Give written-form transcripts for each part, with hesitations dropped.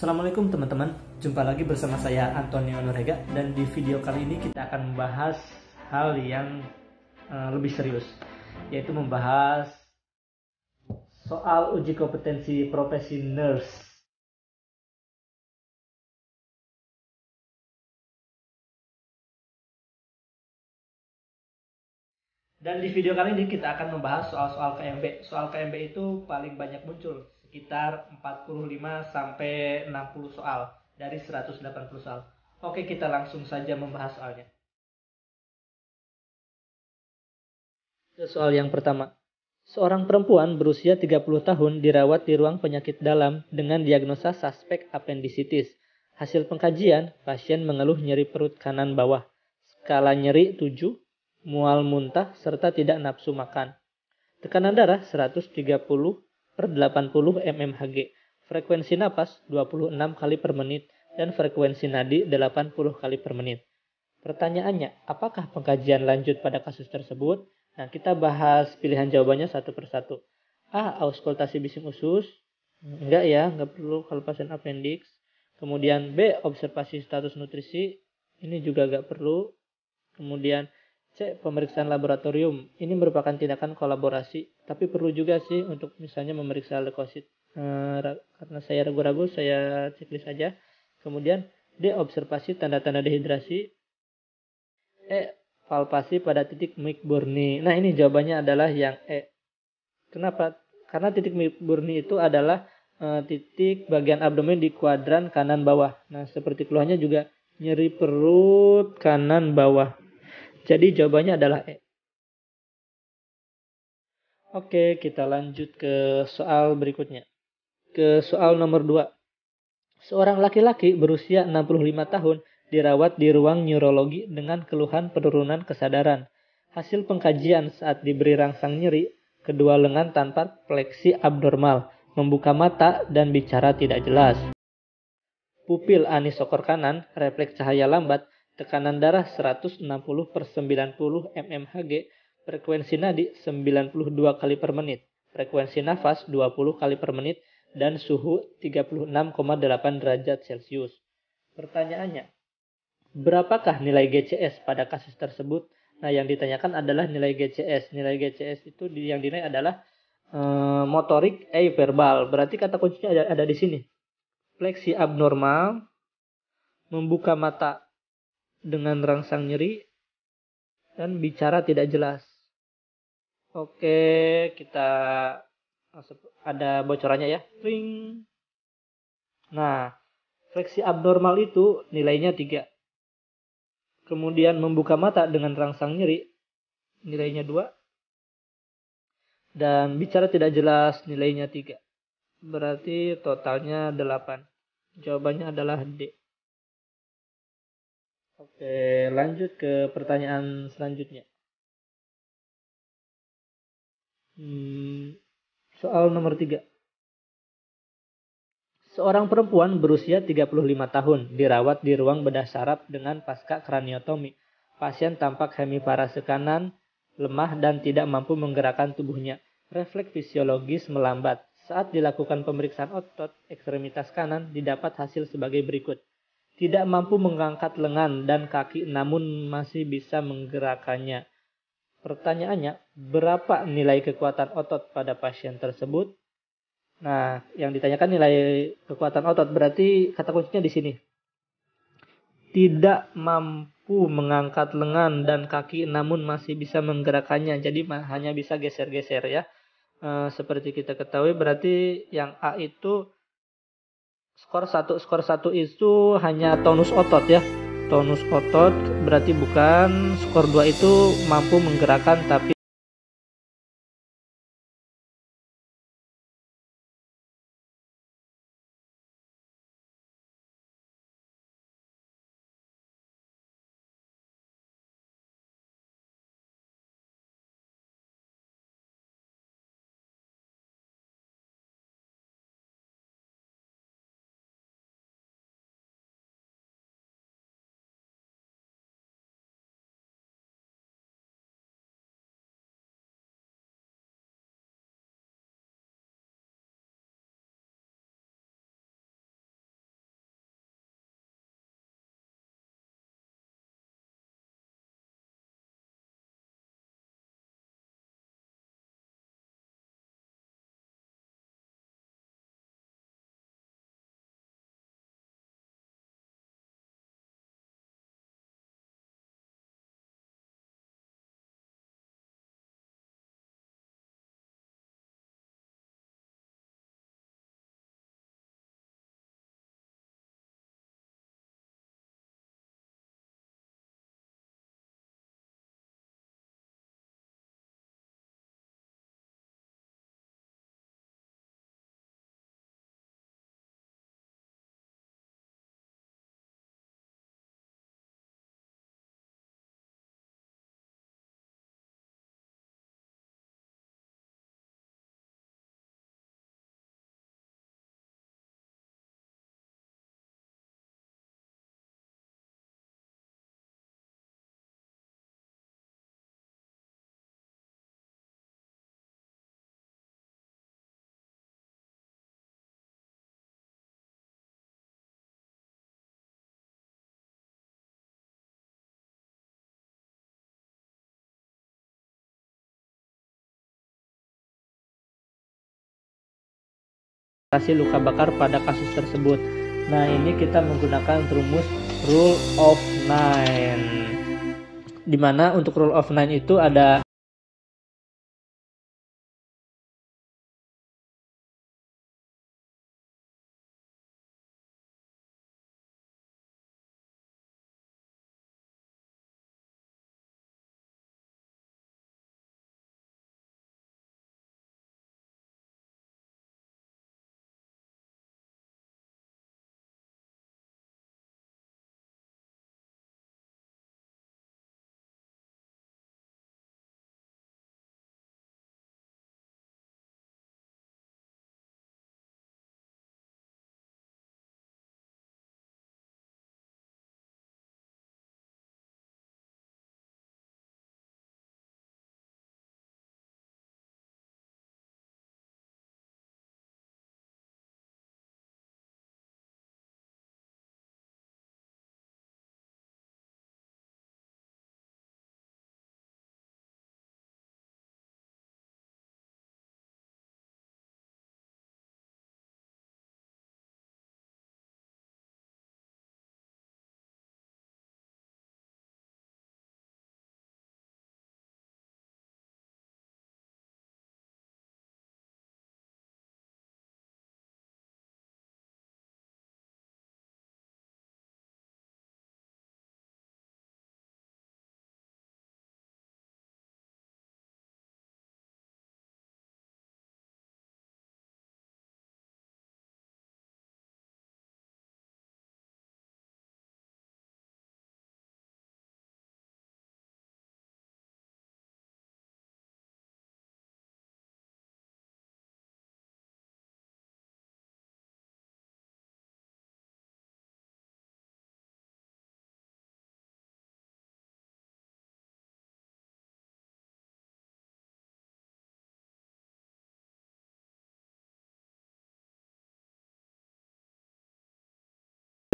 Assalamualaikum teman-teman, jumpa lagi bersama saya Antonio Norega, dan di video kali ini kita akan membahas hal yang lebih serius, yaitu membahas soal uji kompetensi profesi nurse. Dan di video kali ini kita akan membahas soal-soal KMB. Soal KMB itu paling banyak muncul, sekitar 45 sampai 60 soal dari 180 soal. Oke, kita langsung saja membahas soalnya. Soal yang pertama. Seorang perempuan berusia 30 tahun dirawat di ruang penyakit dalam dengan diagnosa suspek appendicitis. Hasil pengkajian, pasien mengeluh nyeri perut kanan bawah, skala nyeri 7, mual muntah, serta tidak nafsu makan. Tekanan darah 130/80 mmHg, frekuensi napas 26 kali per menit, dan frekuensi nadi 80 kali per menit. Pertanyaannya, apakah pengkajian lanjut pada kasus tersebut? Nah, kita bahas pilihan jawabannya satu persatu. A. Auskultasi bising usus. Enggak ya, enggak perlu kalau pasien appendix. Kemudian B. Observasi status nutrisi. Ini juga enggak perlu. Kemudian C. Pemeriksaan laboratorium. Ini merupakan tindakan kolaborasi, tapi perlu juga sih untuk misalnya memeriksa leukosit. Karena saya ragu-ragu, saya checklist saja. Kemudian D. Observasi tanda-tanda dehidrasi. E. Palpasi pada titik McBurney. Nah, ini jawabannya adalah yang E. Kenapa? Karena titik McBurney itu adalah titik bagian abdomen di kuadran kanan bawah. Nah, seperti keluhannya juga nyeri perut kanan bawah. Jadi jawabannya adalah E. Oke, kita lanjut ke soal berikutnya. Ke soal nomor 2. Seorang laki-laki berusia 65 tahun dirawat di ruang neurologi dengan keluhan penurunan kesadaran. Hasil pengkajian saat diberi rangsang nyeri, kedua lengan tanpa fleksi abnormal, membuka mata dan bicara tidak jelas. Pupil anisokor kanan, refleks cahaya lambat, tekanan darah 160/90 mmHg, frekuensi nadi 92 kali per menit, frekuensi nafas 20 kali per menit, dan suhu 36,8 derajat Celcius. Pertanyaannya, berapakah nilai GCS pada kasus tersebut? Nah, yang ditanyakan adalah nilai GCS. Nilai GCS itu yang dinilai adalah motorik verbal. Berarti kata kuncinya ada di sini. Fleksi abnormal, membuka mata dengan rangsang nyeri, dan bicara tidak jelas. Oke, kita ada bocorannya ya. Ring. Nah, fleksi abnormal itu nilainya 3. Kemudian membuka mata dengan rangsang nyeri, nilainya 2. Dan bicara tidak jelas, nilainya 3. Berarti totalnya 8. Jawabannya adalah D. Oke, lanjut ke pertanyaan selanjutnya. Soal nomor 3. Seorang perempuan berusia 35 tahun dirawat di ruang bedah saraf dengan pasca kraniotomi. Pasien tampak hemiparase kanan, lemah dan tidak mampu menggerakkan tubuhnya. Refleks fisiologis melambat. Saat dilakukan pemeriksaan otot ekstremitas kanan didapat hasil sebagai berikut. Tidak mampu mengangkat lengan dan kaki namun masih bisa menggerakkannya. Pertanyaannya, berapa nilai kekuatan otot pada pasien tersebut? Nah, yang ditanyakan nilai kekuatan otot, berarti kata kuncinya di sini. Tidak mampu mengangkat lengan dan kaki namun masih bisa menggerakkannya. Jadi hanya bisa geser-geser ya. Seperti kita ketahui berarti yang A itu skor 1 itu hanya tonus otot ya. Tonus otot berarti bukan. Skor 2 itu mampu menggerakkan tapi mengatasi luka bakar pada kasus tersebut. Nah, ini kita menggunakan rumus Rule of Nine. Dimana untuk Rule of Nine itu ada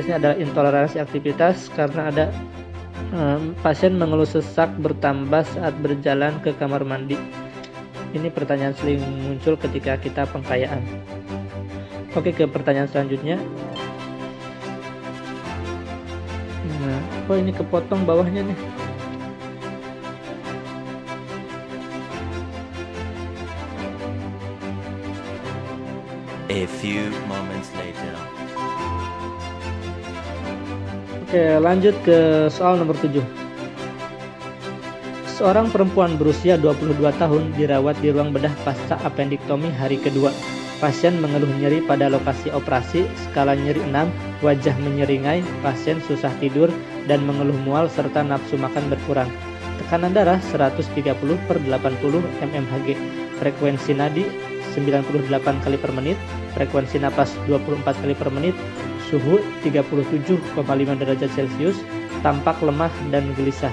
adalah intoleransi aktivitas karena ada pasien mengeluh sesak bertambah saat berjalan ke kamar mandi. Ini pertanyaan sering muncul ketika kita pengkayaan. Oke, ke pertanyaan selanjutnya. Nah, oh ini kepotong bawahnya nih. A few moments later. Oke, lanjut ke soal nomor 7. Seorang perempuan berusia 22 tahun dirawat di ruang bedah pasca appendektomi hari kedua. Pasien mengeluh nyeri /pada lokasi operasi, skala nyeri 6, wajah menyeringai, pasien susah tidur, dan mengeluh mual serta nafsu makan berkurang. Tekanan darah 130/80 mmHg, frekuensi nadi 98 kali per menit, frekuensi napas 24 kali per menit, suhu 37,5 derajat Celcius, tampak lemah dan gelisah.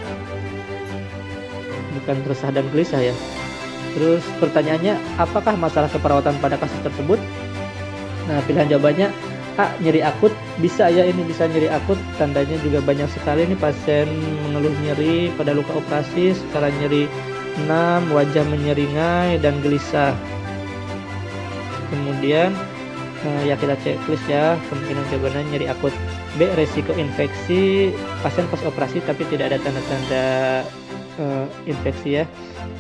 Bukan resah dan gelisah ya. Terus pertanyaannya, apakah masalah keperawatan pada kasus tersebut? Nah, pilihan jawabannya A. Nyeri akut. Bisa ya, ini bisa nyeri akut. Tandanya juga banyak sekali nih, pasien mengeluh nyeri pada luka operasi, skala nyeri 6, wajah menyeringai dan gelisah. Kemudian ya kita checklist ya, kemungkinan jawabannya nyeri akut. B. Resiko infeksi, pasien pas operasi tapi tidak ada tanda-tanda infeksi ya,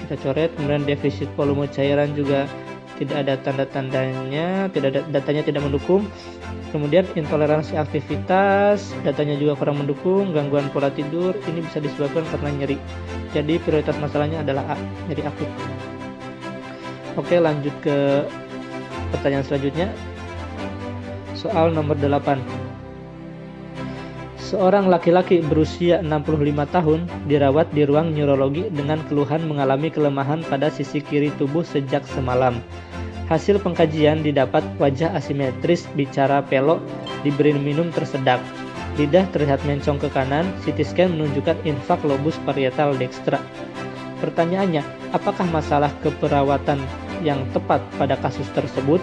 kita coret. Kemudian defisit volume cairan juga tidak ada tanda-tandanya, datanya tidak mendukung. Kemudian intoleransi aktivitas, datanya juga kurang mendukung. Gangguan pola tidur, ini bisa disebabkan karena nyeri. Jadi prioritas masalahnya adalah A, nyeri akut. Oke, lanjut ke pertanyaan selanjutnya. Soal nomor 8. Seorang laki-laki berusia 65 tahun dirawat di ruang neurologi dengan keluhan mengalami kelemahan pada sisi kiri tubuh sejak semalam. Hasil pengkajian didapat wajah asimetris, bicara pelok, diberi minum tersedak. Lidah terlihat mencong ke kanan, CT scan menunjukkan infak lobus parietal dextra. Pertanyaannya, apakah masalah keperawatan yang tepat pada kasus tersebut?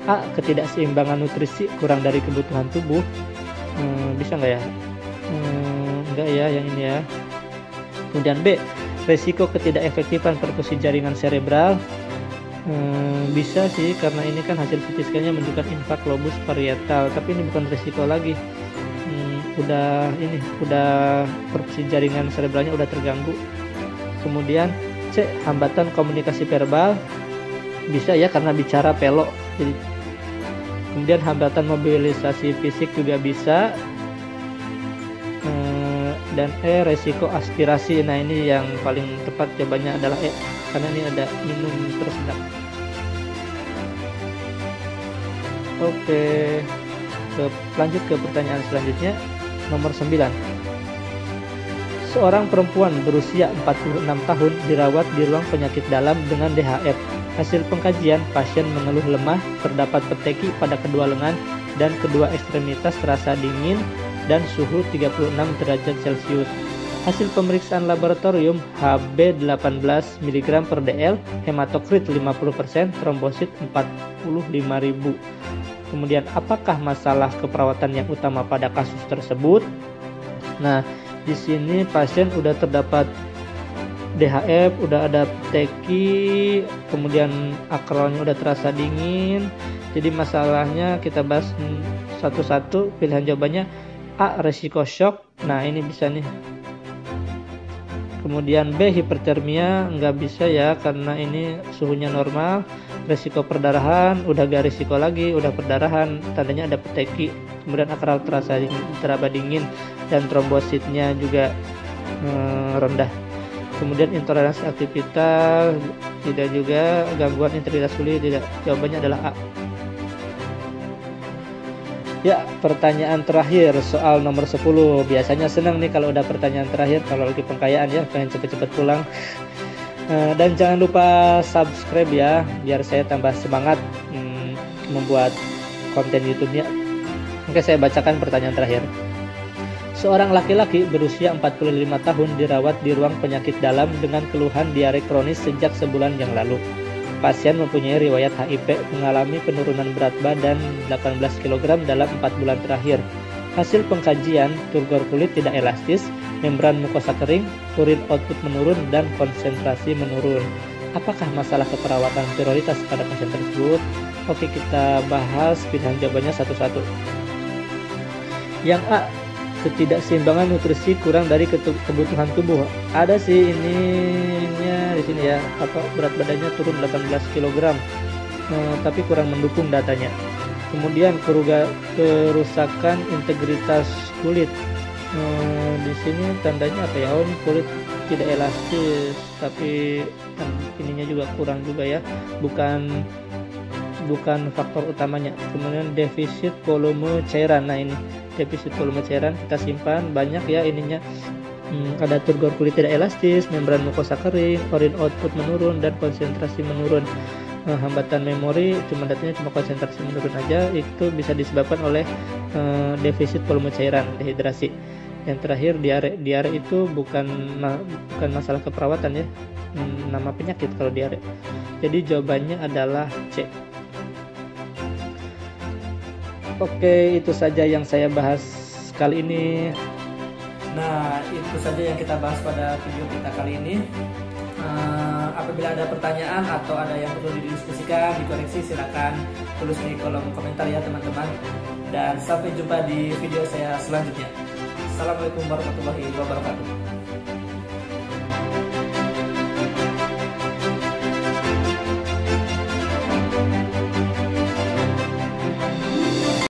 A. Ketidakseimbangan nutrisi, kurang dari kebutuhan tubuh. Bisa nggak ya? Enggak ya, yang ini ya. Kemudian B. Resiko ketidakefektifan perfusi jaringan serebral. Bisa sih, karena ini kan hasil CT scan-nya menunjukkan infak lobus parietal, tapi ini bukan risiko lagi. Udah fungsi jaringan serebralnya udah terganggu. Kemudian C, hambatan komunikasi verbal, bisa ya karena bicara pelok. Jadi kemudian hambatan mobilisasi fisik juga bisa. Dan E, resiko aspirasi. Nah ini yang paling tepat, jawabannya adalah E, karena ini ada minum tersendak. Oke, lanjut ke pertanyaan selanjutnya, nomor 9. Seorang perempuan berusia 46 tahun dirawat di ruang penyakit dalam dengan DHF. Hasil pengkajian, pasien mengeluh lemah, terdapat peteki pada kedua lengan dan kedua ekstremitas terasa dingin, dan suhu 36 derajat Celcius. Hasil pemeriksaan laboratorium Hb18 mg/dl, hematokrit 50%, trombosit 45.000. Kemudian apakah masalah keperawatan yang utama pada kasus tersebut? Nah, di sini pasien udah terdapat DHF, udah ada peteki, kemudian akralnya udah terasa dingin. Jadi masalahnya kita bahas satu-satu. Pilihan jawabannya A, resiko shock. Nah ini bisa nih. Kemudian B, hipertermia, nggak bisa ya karena ini suhunya normal. Resiko perdarahan, udah gak risiko lagi, udah perdarahan, tandanya ada peteki. Kemudian akral terasa dingin dan trombositnya juga rendah. Kemudian intoleransi aktivitas tidak juga, gangguan integritas kulit tidak. Jawabannya adalah A. Ya, pertanyaan terakhir, soal nomor 10. Biasanya senang nih kalau udah pertanyaan terakhir, kalau lagi pengkayaan ya, pengen cepet-cepet pulang. Dan jangan lupa subscribe ya, biar saya tambah semangat membuat konten YouTube-nya. Oke, saya bacakan pertanyaan terakhir. Seorang laki-laki berusia 45 tahun dirawat di ruang penyakit dalam dengan keluhan diare kronis sejak sebulan yang lalu. Pasien mempunyai riwayat HIV, mengalami penurunan berat badan 18 kg dalam 4 bulan terakhir. Hasil pengkajian, turgor kulit tidak elastis, membran mukosa kering, urin output menurun, dan konsentrasi menurun. Apakah masalah keperawatan prioritas pada pasien tersebut? Oke, kita bahas pilihan jawabannya satu-satu. Yang A, ketidakseimbangan nutrisi kurang dari kebutuhan tubuh. Ada sih ininya di sini ya, berat badannya turun 18 kg, tapi kurang mendukung datanya. Kemudian kerusakan integritas kulit. Di sini tandanya apa ya? Oh, ini kulit tidak elastis, tapi ininya juga kurang juga ya. Bukan faktor utamanya. Kemudian defisit volume cairan. Nah ini defisit volume cairan kita simpan banyak ya ininya. Ada turgor kulit tidak elastis, membran mukosa kering, urin output menurun, dan konsentrasi menurun. Hambatan memori, datanya cuma konsentrasi menurun aja, itu bisa disebabkan oleh defisit volume cairan, dehidrasi. Yang terakhir diare itu bukan masalah keperawatan ya, nama penyakit kalau diare. Jadi jawabannya adalah C. Oke, itu saja yang saya bahas kali ini. Nah, itu saja yang kita bahas pada video kita kali ini. Apabila ada pertanyaan atau ada yang perlu didiskusikan, dikoreksi, silakan tulis di kolom komentar ya teman-teman. Dan sampai jumpa di video saya selanjutnya. Assalamualaikum warahmatullahi wabarakatuh.